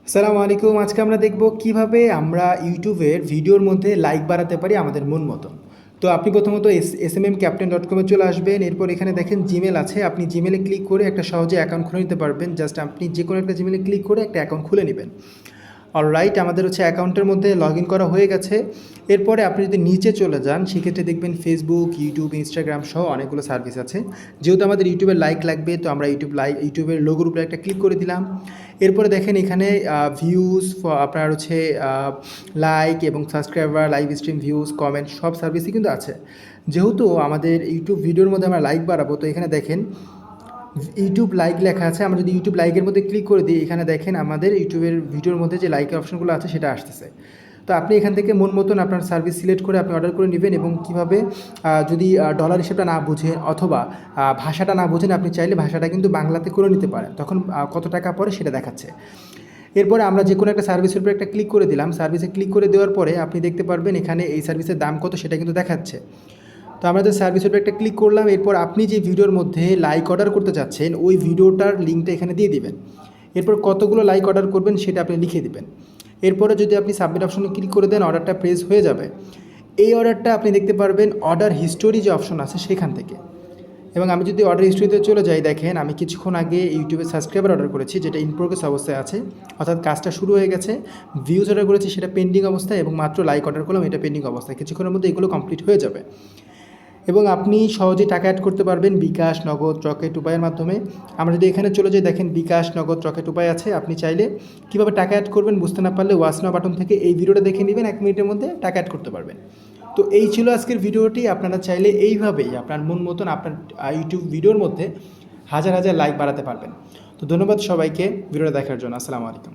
আসসালামু আলাইকুম। আজকে আমরা দেখব কিভাবে আমরা ইউটিউবের ভিডিওর মধ্যে লাইক বাড়াতে পারি আমাদের মন মতন। তো আপনি প্রথমত smmcaptain.com এ চলে আসবেন। এরপর এখানে দেখেন জিমেল আছে। আপনি জিমেলে ক্লিক করে একটা সহজে অ্যাকাউন্ট খুলে নিতে পারবেন। জাস্ট আপনি যেকোনো একটা জিমেলে ক্লিক করে একটা অ্যাকাউন্ট খুলে নেবেন। অলরাইট, আমাদের অ্যাকাউন্টের মধ্যে লগ ইন করা হয়ে গেছে। এরপরে আপনি যদি নিচে চলে যান সেক্ষেত্রে দেখবেন ফেসবুক, ইউটিউব, ইনস্টাগ্রাম সহ অনেকগুলো সার্ভিস আছে। যেহেতু আমাদের ইউটিউবের লাইক লাগবে, তো আমরা ইউটিউবের লোগোর উপরে একটা ক্লিক করে দিলাম। এরপরে দেখেন এখানে ভিউজ, আপনার লাইক এবং subscriber, live stream, views, comment সব সার্ভিসই কিন্তু আছে। যেহেতু আমাদের ইউটিউব ভিডিওর মধ্যে আমরা লাইক বাড়াবো, তো এখানে দেখেন ইউটিউব লাইক লেখা আছে। আমরা যদি ইউটিউব লাইকের মধ্যে ক্লিক করে দিই, এখানে দেখেন আমাদের ইউটিউবের ভিডিওর মধ্যে যে লাইকের অপশনগুলো আছে সেটা আসতেছে। তো আপনি এখান থেকে মন মতন আপনার সার্ভিস সিলেক্ট করে আপনি অর্ডার করে নেবেন। এবং কীভাবে, যদি ডলার হিসেবটা না বুঝেন অথবা ভাষাটা না বুঝেন, আপনি চাইলে ভাষাটা কিন্তু বাংলাতে করে নিতে পারেন। তখন কত টাকা পড়ে সেটা দেখাচ্ছে। এরপরে আমরা যে কোনো একটা সার্ভিসের উপরে একটা ক্লিক করে দিলাম। সার্ভিসে ক্লিক করে দেওয়ার পরে আপনি দেখতে পারবেন এখানে এই সার্ভিসের দাম কত সেটা কিন্তু দেখাচ্ছে। তো আমরা যে সার্ভিসের উপরে একটা ক্লিক করলাম। এরপর আপনি যে ভিডিওর মধ্যে লাইক অর্ডার করতে চাচ্ছেন ওই ভিডিওটার লিঙ্কটা এখানে দিয়ে দিবেন। এরপর কতগুলো লাইক অর্ডার করবেন সেটা আপনি লিখে দিবেন। এরপরে যদি আপনি সাবমিট অপশনে ক্লিক করে দেন, অর্ডারটা প্রেস হয়ে যাবে। এই অর্ডারটা আপনি দেখতে পারবেন অর্ডার হিস্টোরি যে অপশন আছে সেখান থেকে। এবং আমি যদি অর্ডার হিস্ট্রিতে চলে যাই, দেখেন আমি কিছুক্ষণ আগে ইউটিউবে সাবস্ক্রাইবার অর্ডার করেছি, যেটা ইন প্রোগ্রেস অবস্থায় আছে, অর্থাৎ কাজটা শুরু হয়ে গেছে। ভিউজ অর্ডার করেছি, সেটা পেন্ডিং অবস্থায়, এবং মাত্র লাইক অর্ডার করলাম, এটা পেন্ডিং অবস্থায়। কিছুক্ষণের মধ্যে এগুলো কমপ্লিট হয়ে যাবে। এবং আপনি সহজেই টাকা অ্যাড করতে পারবেন বিকাশ, নগদ, রকেট উপায়ের মাধ্যমে। আমরা যদি এখানে চলে যাই, দেখেন বিকাশ, নগদ, রকেট উপায় আছে। আপনি চাইলে কীভাবে টাকা অ্যাড করবেন বুঝতে না পারলে ওয়াচ নাও বাটন থেকে এই ভিডিওটা দেখে নেবেন, 1 মিনিটের মধ্যে টাকা অ্যাড করতে পারবেন। তো এই ছিল আজকের ভিডিওটি। আপনারা চাইলে এইভাবেই আপনার মন মতন আপনার ইউটিউব ভিডিওর মধ্যে হাজার হাজার লাইক বাড়াতে পারবেন। তো ধন্যবাদ সবাইকে ভিডিওটা দেখার জন্য। আসসালামু আলাইকুম।